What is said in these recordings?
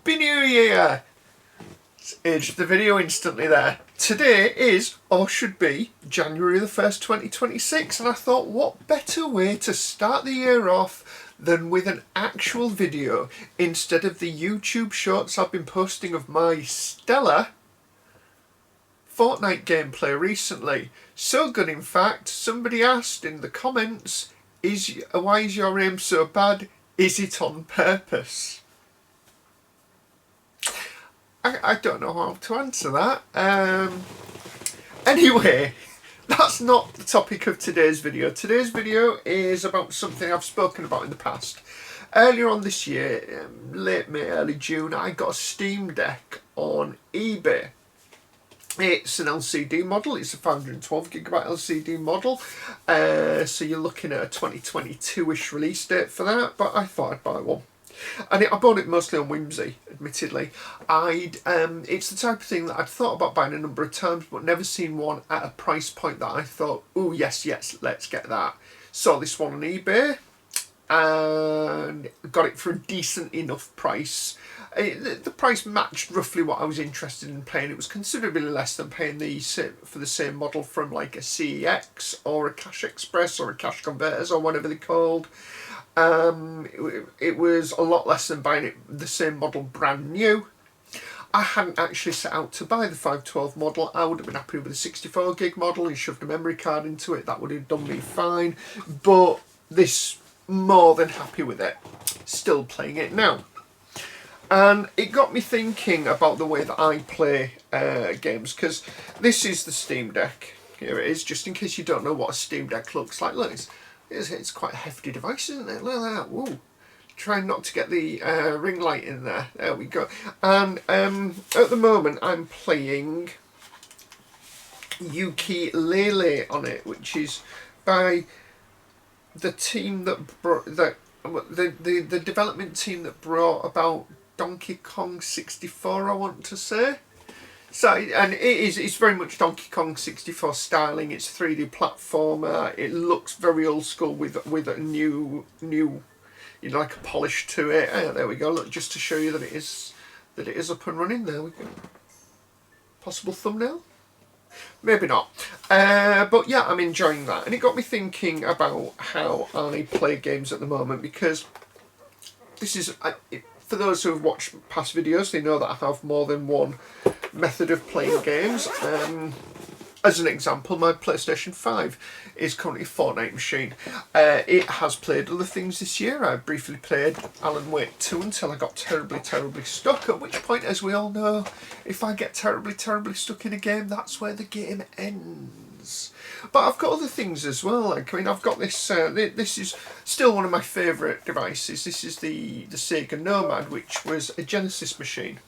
Happy New Year! Aged the video instantly there. Today is, or should be, January the 1st, 2026, and I thought what better way to start the year off than with an actual video instead of the YouTube shorts I've been posting of my stellar Fortnite gameplay recently. So good, in fact, somebody asked in the comments, why is your aim so bad? Is it on purpose? I don't know how to answer that. Anyway, that's not the topic of today's video. Today's video is about something I've spoken about in the past. Earlier on this year, late May, early June, I got a Steam Deck on eBay. It's an LCD model. It's a 512GB LCD model. So you're looking at a 2022-ish release date for that, but I thought I'd buy one. And I bought it mostly on whimsy, admittedly. It's the type of thing that I'd thought about buying a number of times, but never seen one at a price point that I thought, oh yes, let's get that. Saw this one on eBay and got it for a decent enough price. The price matched roughly what I was interested in paying. It was considerably less than paying for the same model from like a CEX or a Cash Express or a Cash Converters or whatever they're called. It was a lot less than buying the same model brand new. I hadn't actually set out to buy the 512 model. I would have been happy with a 64GB model and shoved a memory card into it. That would have done me fine. But this, more than happy with it. Still playing it now. And it got me thinking about the way that I play games, because this is the Steam Deck. Here it is, just in case you don't know what a Steam Deck looks like. Look, it's quite a hefty device, isn't it? Look at that. Whoa. Trying not to get the ring light in there. There we go. And at the moment I'm playing Ukulele on it, which is by the team that the development team that brought about Donkey Kong 64, I want to say. So, and it's very much Donkey Kong 64 styling. It's 3D platformer. It looks very old school with a new, like a polish to it. There we go. Look, just to show you that it is up and running. There we go. Possible thumbnail? Maybe not. But yeah, I'm enjoying that, and it got me thinking about how I play games at the moment, because this is. For those who have watched past videos, they know that I have more than one method of playing games. As an example, my PlayStation 5 is currently a Fortnite machine. It has played other things this year. I briefly played Alan Wake 2 until I got terribly stuck, at which point, as we all know, if I get terribly stuck in a game, that's where the game ends. But I've got other things as well. Like, I mean, I've got this. This is still one of my favourite devices. This is the Sega Nomad, which was a Genesis machine.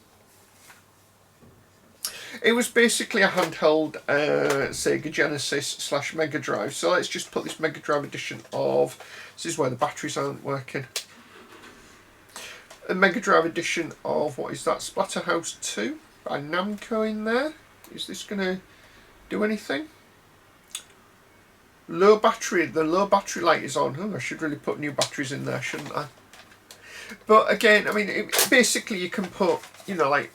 It was basically a handheld Sega Genesis / Mega Drive. So let's just put this Mega Drive edition of. This is where the batteries aren't working. A Mega Drive edition of, what is that? Splatterhouse 2 by Namco in there. Is this going to do anything? Low battery. The low battery light is on. Oh, I should really put new batteries in there, shouldn't I? But again, I mean, basically you can put, like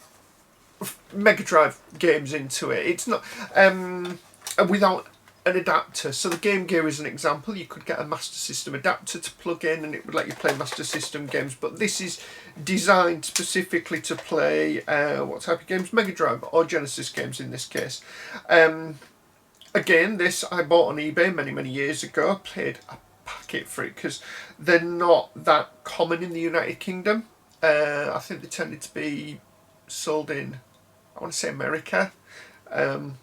Mega Drive games into it. It's not without an adapter. So the Game Gear is an example. You could get a Master System adapter to plug in, and it would let you play Master System games. But this is designed specifically to play what type of games? Mega Drive or Genesis games in this case. Again, this I bought on eBay many years ago. Paid a packet for it because they're not that common in the United Kingdom. I think they tended to be sold in, I want to say, America. But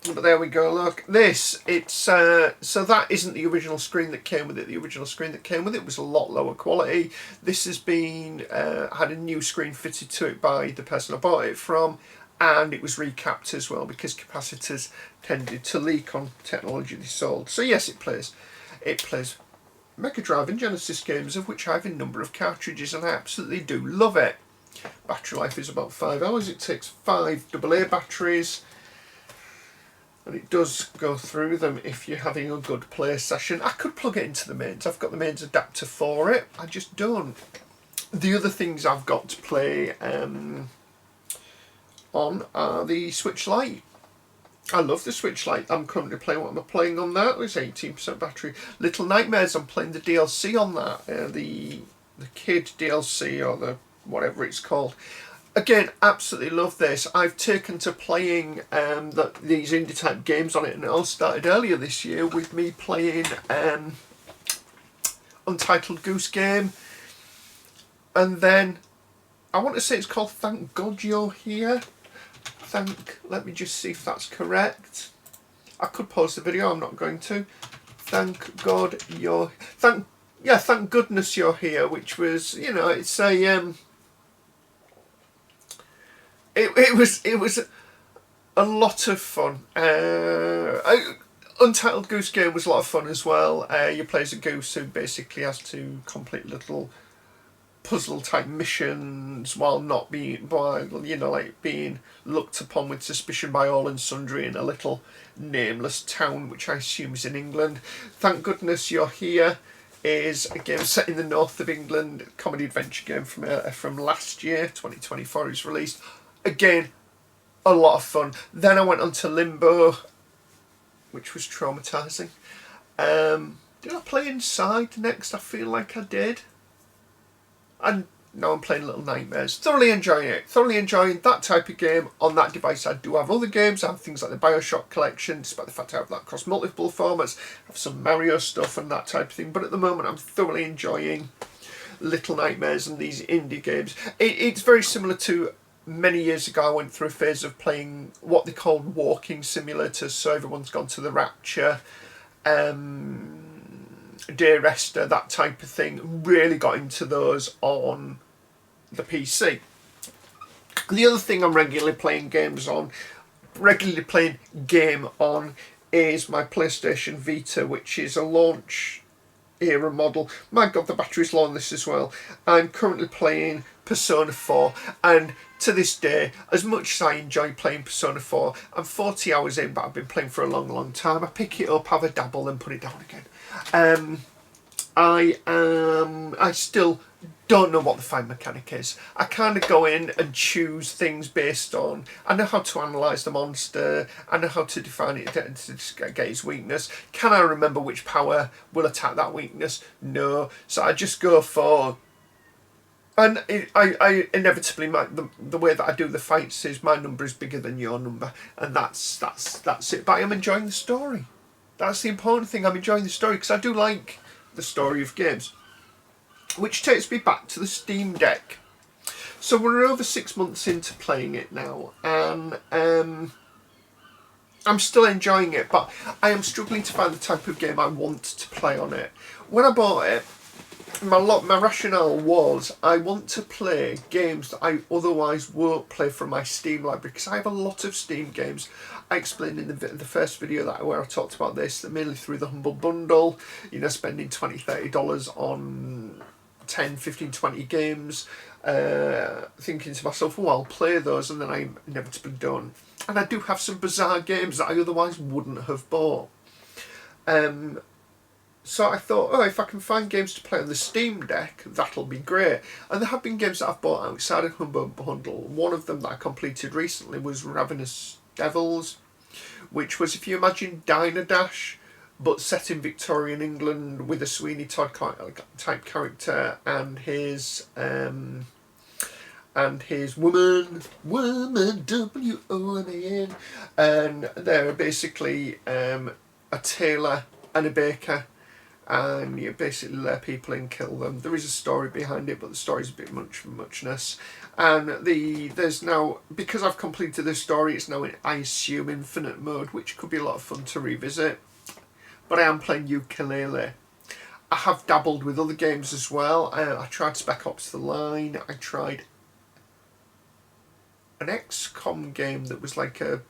there we go. Look, this, it's so that isn't the original screen that came with it. The original screen that came with it was a lot lower quality. This has been had a new screen fitted to it by the person I bought it from. And it was recapped as well, because capacitors tended to leak on technology they sold. So yes, it plays Mega Drive and Genesis games, of which I have a number of cartridges, and I absolutely do love it. Battery life is about 5 hours. It takes 5 AA batteries, and it does go through them if you're having a good play session. I could plug it into the mains. I've got the mains adapter for it. I just don't. The other things I've got to play on are the Switch Lite. I love the Switch Lite. I'm currently playing what I'm playing on that. It's 18% battery. Little Nightmares, I'm playing the DLC on that. The Kid DLC, or the whatever it's called. Again, absolutely love this. I've taken to playing these indie type games on it, and it all started earlier this year with me playing Untitled Goose Game, and then I want to say it's called Thank God You're Here. Let me just see if that's correct. I could pause the video, I'm not going to. Thank goodness you're here, which was, it's a it was a lot of fun. Untitled Goose Game was a lot of fun as well. You play as a goose who basically has to complete little puzzle type missions while being looked upon with suspicion by all and sundry in a little nameless town, which I assume is in England. Thank Goodness You're Here is a game set in the north of England, comedy adventure game from last year, 2024. It was released. Again, a lot of fun. Then I went on to Limbo, which was traumatising. Did I play Inside next? I feel like I did. And now I'm playing Little Nightmares. Thoroughly enjoying it. Thoroughly enjoying that type of game on that device. I do have other games. I have things like the Bioshock collection, despite the fact I have that across multiple formats. I have some Mario stuff and that type of thing. But at the moment, I'm thoroughly enjoying Little Nightmares and these indie games. It's very similar to many years ago. I went through a phase of playing what they called walking simulators. So everyone's gone to the Rapture, Dear Esther, that type of thing. Really got into those on the PC. The other thing I'm regularly playing game on is my PlayStation Vita, which is a launch era model. My God, the battery's low on this as well. I'm currently playing Persona 4, and to this day, as much as I enjoy playing Persona 4, I'm 40 hours in, but I've been playing for a long, long time. I pick it up, have a dabble, and put it down again. I still don't know what the fight mechanic is. I kind of go in and choose things based on, I know how to analyse the monster, I know how to define it to get its weakness. Can I remember which power will attack that weakness? No. So I just go for, and I inevitably, the way that I do the fights is my number is bigger than your number, and that's it. But I'm enjoying the story. That's the important thing. I'm enjoying the story because I do like the story of games. Which takes me back to the Steam Deck. So we're over 6 months into playing it now, and I'm still enjoying it, but I am struggling to find the type of game I want to play on it. When I bought it, my rationale was I want to play games that I otherwise won't play from my Steam library, because I have a lot of Steam games. I explained in the first video where I talked about this, that mainly through the Humble Bundle, spending $20, $30 on 10, 15, 20 games, thinking to myself, oh, I'll play those, and then I inevitably don't. And I do have some bizarre games that I otherwise wouldn't have bought. So I thought, if I can find games to play on the Steam Deck, that'll be great. And there have been games that I've bought outside of Humble Bundle. One of them that I completed recently was Ravenous Devils, which was, if you imagine Diner Dash, but set in Victorian England with a Sweeney Todd type character and his woman W-O-M-A-N, and they're basically a tailor and a baker, and you basically let people in, kill them. There is a story behind it, but the story's a bit muchness. And there's now, because I've completed this story, it's now in, I assume, infinite mode, which could be a lot of fun to revisit. But I am playing ukulele. I have dabbled with other games as well. I tried Spec Ops: The Line. I tried an XCOM game that was like a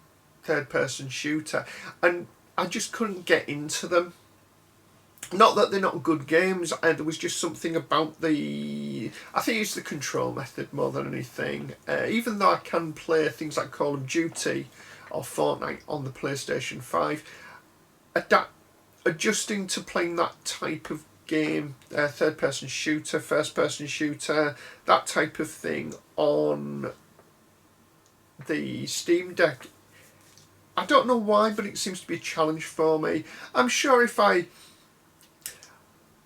third-person shooter, and I just couldn't get into them. Not that they're not good games, there was just something about I think it's the control method more than anything. Even though I can play things like Call of Duty or Fortnite on the PlayStation 5, adjusting to playing that type of game, third-person shooter, first-person shooter, that type of thing on the Steam Deck. I don't know why, but it seems to be a challenge for me. I'm sure if I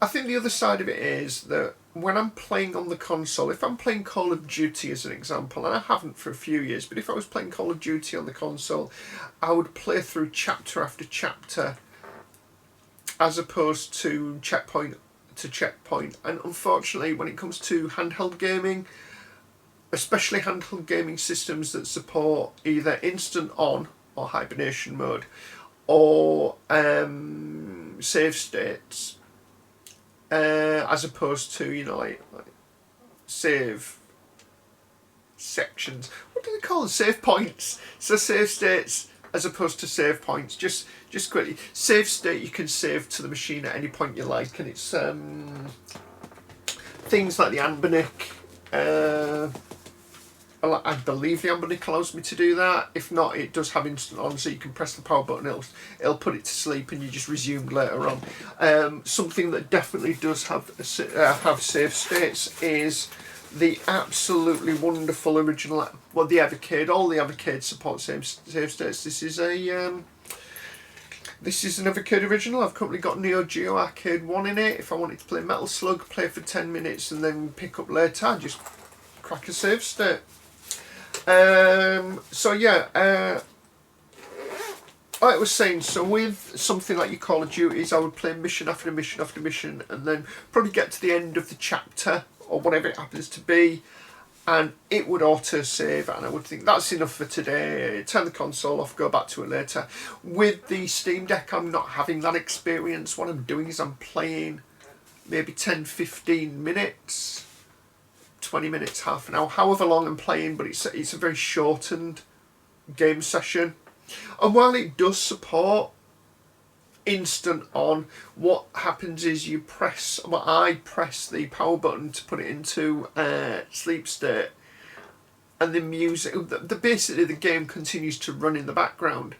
think the other side of it is that when I'm playing on the console, if I'm playing Call of Duty as an example, and I haven't for a few years, but if I was playing Call of Duty on the console, I would play through chapter after chapter as opposed to checkpoint to checkpoint. And unfortunately, when it comes to handheld gaming, especially handheld gaming systems that support either instant on or hibernation mode or save states, as opposed to, you know, like save sections. What do they call them? Save points. So save states as opposed to save points. Just quickly, save state you can save to the machine at any point you like, and it's things like the Ambernick. I believe the Ambernick allows me to do that. If not, it does have instant on, so you can press the power button, it'll put it to sleep, and you just resume later on. Something that definitely does have save states is the absolutely wonderful original. Well, the Evercade. All the Evercade support save states. This is an Evercade original. I've currently got Neo Geo Arcade 1 in it. If I wanted to play Metal Slug, play for 10 minutes, and then pick up later, I just crack a save state. So yeah, like I was saying, so with something like your Call of Duties, I would play mission after mission after mission, and then probably get to the end of the chapter or whatever it happens to be, and it would auto save, and I would think that's enough for today, turn the console off, go back to it later. With the Steam Deck, I'm not having that experience. What I'm doing is I'm playing maybe 10-15 minutes, 20 minutes, half an hour, however long I'm playing, but it's a very shortened game session. And while it does support instant on, what happens is I press the power button to put it into sleep state, and the music, basically the game continues to run in the background,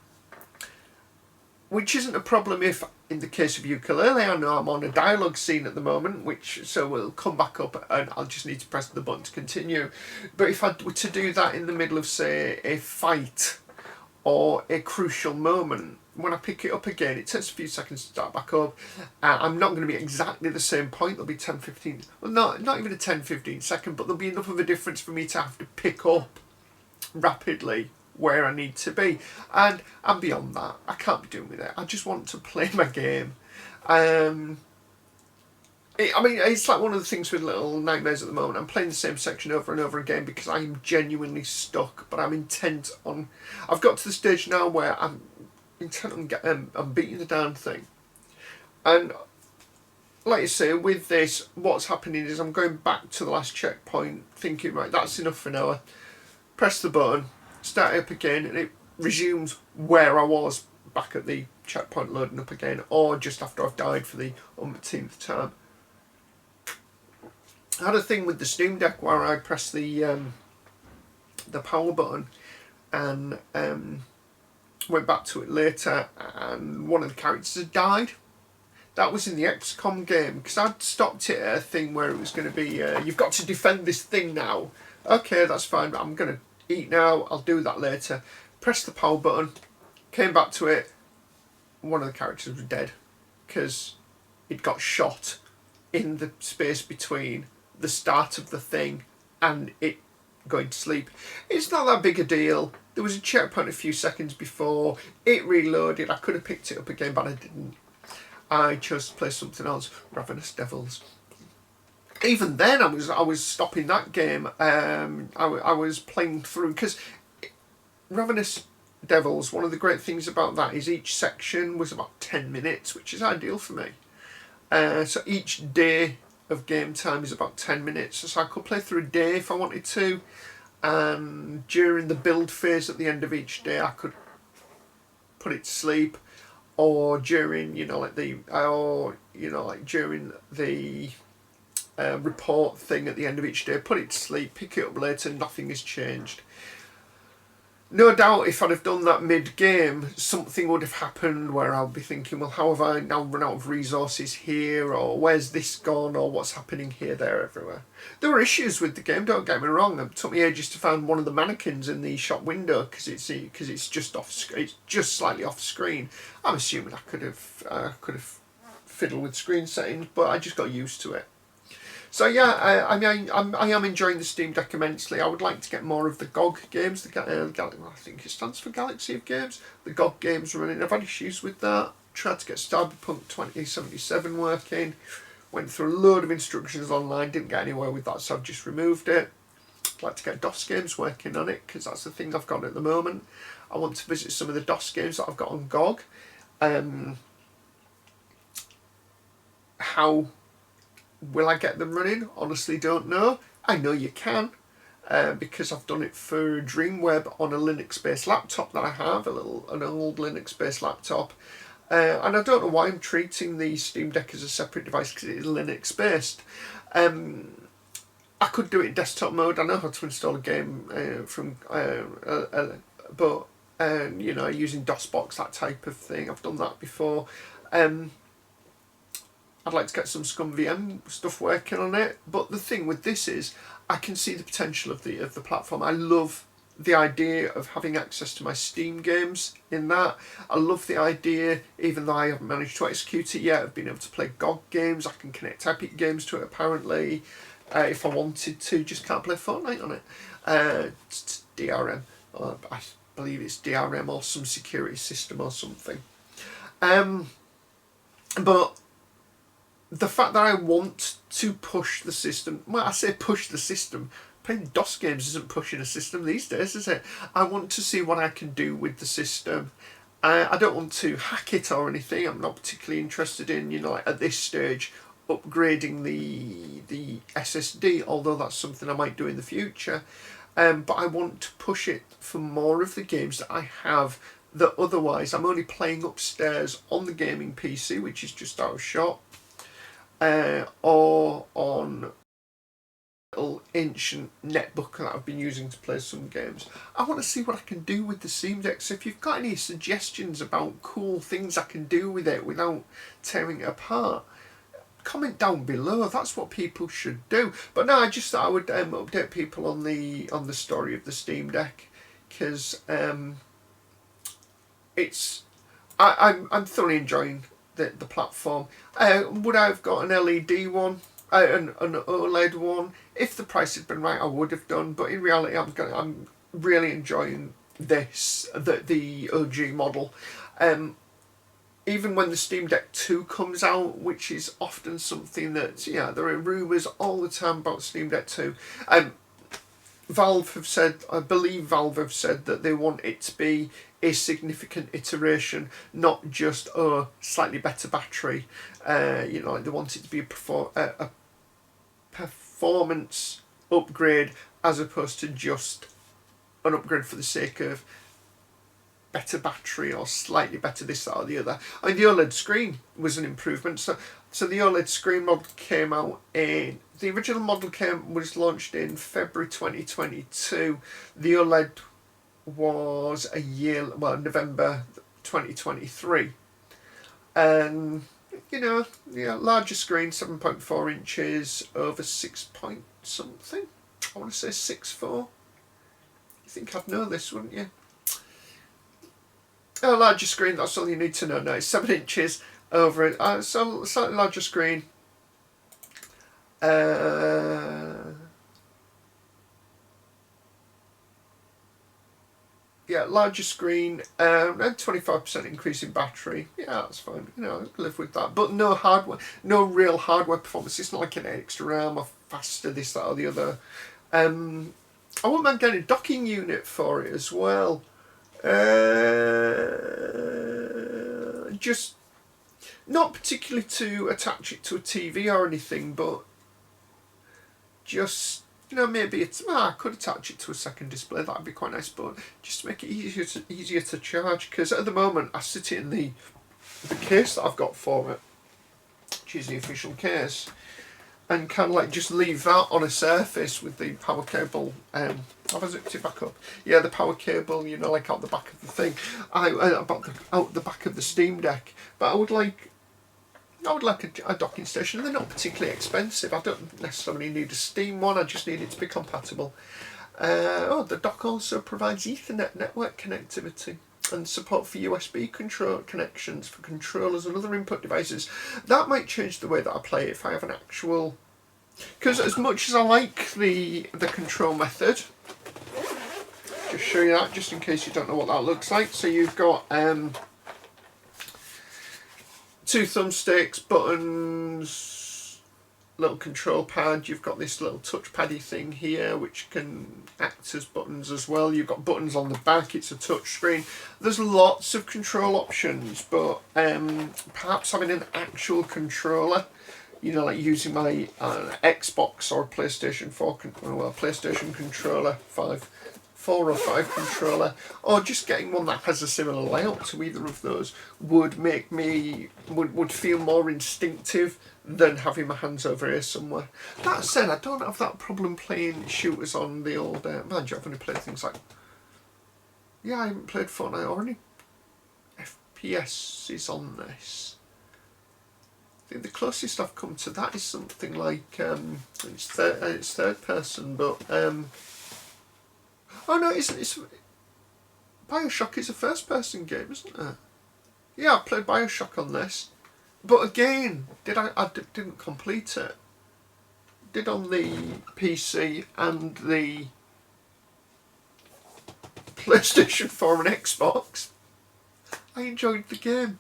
which isn't a problem if, in the case of ukulele, I know I'm on a dialogue scene at the moment, so we'll come back up and I'll just need to press the button to continue. But if I were to do that in the middle of, say, a fight or a crucial moment, when I pick it up again, it takes a few seconds to start back up. I'm not going to be exactly the same point. There'll be 10-15, well, not even a 10-15 second, but there'll be enough of a difference for me to have to pick up rapidly where I need to be, and beyond that, I can't be doing with it. I just want to play my game. It's like one of the things with Little Nightmares at the moment. I'm playing the same section over and over again because I'm genuinely stuck, but I'm intent on. I've got to the stage now where I'm intent on beating the damn thing, and like I say, with this, what's happening is I'm going back to the last checkpoint, thinking, right, that's enough for now. Press the button, start it up again, and it resumes where I was back at the checkpoint loading up again, or just after I've died for the umpteenth time. I had a thing with the Steam Deck where I pressed the power button and went back to it later, and one of the characters had died. That was in the XCOM game, because I'd stopped it at a thing where it was going to be, you've got to defend this thing now. Okay, that's fine, but I'm going to eat now, I'll do that later. Press the power button, came back to it, one of the characters was dead because it got shot in the space between the start of the thing and it going to sleep. It's not that big a deal. There was a checkpoint a few seconds before, it reloaded, I could have picked it up again, but I didn't. I chose to play something else, Ravenous Devils. Even then, I was stopping that game. I was playing through, because Ravenous Devils, one of the great things about that is each section was about 10 minutes, which is ideal for me. So each day of game time is about 10 minutes. So I could play through a day if I wanted to. And during the build phase at the end of each day, I could put it to sleep. Or during, during the report thing at the end of each day, put it to sleep, pick it up later, nothing has changed. no doubt if I'd have done that mid-game, something would have happened where I'll be thinking, well, how have I now run out of resources here, or where's this gone, or what's happening here, there, everywhere. There were issues with the game, don't get me wrong. It took me ages to find one of the mannequins in the shop window because it's just it's just slightly off screen. I'm assuming I could have fiddled with screen settings, but I just got used to it. So yeah, I am enjoying the Steam Deck immensely. I would like to get more of the GOG games. I think it stands for Galaxy of Games. The GOG games running. I've had issues with that. Tried to get Cyberpunk 2077 working. Went through a load of instructions online. Didn't get anywhere with that, so I've just removed it. I'd like to get DOS games working on it because that's the thing I've got at the moment. I want to visit some of the DOS games that I've got on GOG. How will I get them running? Honestly, don't know. I know you can, because I've done it for Dreamweb on a Linux-based laptop that I have, an old Linux-based laptop. And I don't know why I'm treating the Steam Deck as a separate device because it is Linux-based. I could do it in desktop mode. I know how to install a game but using DOSBox, that type of thing. I've done that before. I'd like to get some ScumVM stuff working on it, but the thing with this is I can see the potential of the platform. I love the idea of having access to my Steam games in that. I love the idea, even though I haven't managed to execute it yet, of being able to play GOG games. I can connect Epic Games to it apparently, if I wanted to. Just can't play Fortnite on it. It's DRM. I believe it's DRM or some security system or something. But the fact that I want to push the system, well, I say push the system, playing DOS games isn't pushing a system these days, is it? I want to see what I can do with the system. I don't want to hack it or anything. I'm not particularly interested in, at this stage, upgrading the SSD, although that's something I might do in the future. But I want to push it for more of the games that I have that otherwise I'm only playing upstairs on the gaming PC, which is just out of shot. Or on a little ancient netbook that I've been using to play some games. I want to see what I can do with the Steam Deck. So if you've got any suggestions about cool things I can do with it without tearing it apart, comment down below. That's what people should do. But no, I just thought I would update people on the story of the Steam Deck, because I'm thoroughly enjoying the platform. Would I have got an LED one, an OLED one? If the price had been right, I would have done. But in reality, I'm really enjoying this, the OG model. Even when the Steam Deck 2 comes out, which is often something that, there are rumours all the time about Steam Deck 2. I believe Valve have said that they want it to be a significant iteration, not just a slightly better battery. They want it to be a performance upgrade as opposed to just an upgrade for the sake of better battery or slightly better this, that or the other. I mean, the OLED screen was an improvement. So the OLED screen model came out in... The original model was launched in February 2022. The OLED was November 2023. And, larger screen, 7.4 inches, over 6 point something. I want to say 6.4. You think I'd know this, wouldn't you? A larger screen, that's all you need to know now. It's 7 inches over it. So slightly larger screen. Larger screen, and 25% increase in battery. Yeah, that's fine. I can live with that. But no hardware, no real hardware performance. It's not like an extra RAM or faster, this, that, or the other. I wouldn't mind getting a docking unit for it as well. Just not particularly to attach it to a TV or anything, but just maybe I could attach it to a second display. That'd be quite nice, but just to make it easier to charge. Because at the moment I sit it in the case that I've got for it, which is the official case, and kind of like just leave that on a surface with the power cable. Have I zipped it back up? Yeah, the power cable, you know, like out the back of the thing. Out the back of the Steam Deck. But I would like a docking station. They're not particularly expensive. I don't necessarily need a Steam one. I just need it to be compatible. The dock also provides Ethernet network connectivity and support for USB control connections for controllers and other input devices. That might change the way that I play if I have an actual... Because as much as I like the control method, just show you that just in case you don't know what that looks like. So you've got 2 thumbsticks, buttons, little control pad. You've got this little touchpaddy thing here which can act as buttons as well. You've got buttons on the back. It's a touch screen. There's lots of control options, but perhaps having an actual controller, you know, like using my Xbox or PlayStation 4, PlayStation controller 4 or 5 controller, or just getting one that has a similar layout to either of those would make me would feel more instinctive than having my hands over here somewhere. That said, I don't have that problem playing shooters on the old... mind you, I've only played things like... Yeah, I haven't played Fortnite or any FPS is on this. I think the closest I've come to that is something like... it's third person, but... oh no, it's Bioshock is a first person game, isn't it? Yeah, I played Bioshock on this. But again, I didn't complete it. Did on the PC and the PlayStation 4 and Xbox. I enjoyed the game.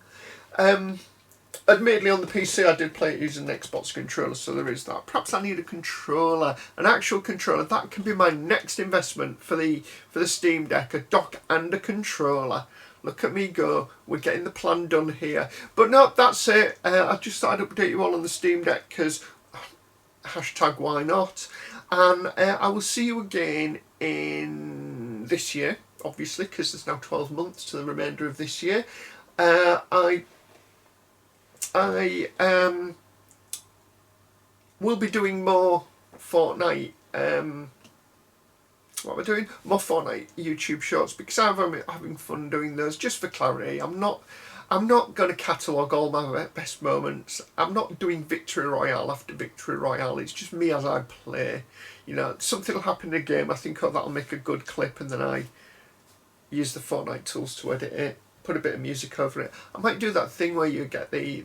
Admittedly, on the PC I did play it using an Xbox controller, so there is that. Perhaps I need a controller, an actual controller. That can be my next investment for the Steam Deck, a dock and a controller. Look at me go. We're getting the plan done here. But no, that's it. I just thought I'd update you all on the Steam Deck because hashtag why not. And I will see you again in this year, obviously, because there's now 12 months to the remainder of this year. I will be doing more Fortnite. What we're doing? More Fortnite YouTube shorts because I'm having fun doing those. Just for clarity, I'm not going to catalogue all my best moments. I'm not doing victory royale after victory royale. It's just me as I play. You know, something will happen in a game. I think, oh, that'll make a good clip, and then I use the Fortnite tools to edit it. Put a bit of music over it. I might do that thing where you get the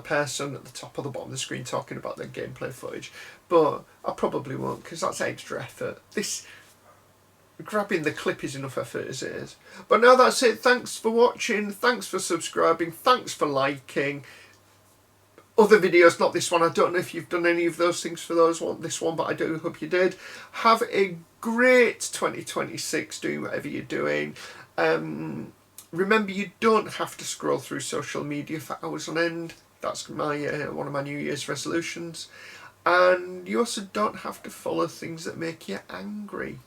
person at the top or the bottom of the screen talking about their gameplay footage, but I probably won't because that's extra effort. Grabbing the clip is enough effort as it is. But now that's it. Thanks for watching. Thanks for subscribing. Thanks for liking. Other videos, not this one. I don't know if you've done any of those things for this one, but I do hope you did. Have a great 2026 doing whatever you're doing. Remember, you don't have to scroll through social media for hours on end. That's my one of my New Year's resolutions. And you also don't have to follow things that make you angry.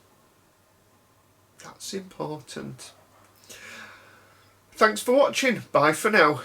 That's important. Thanks for watching. Bye for now.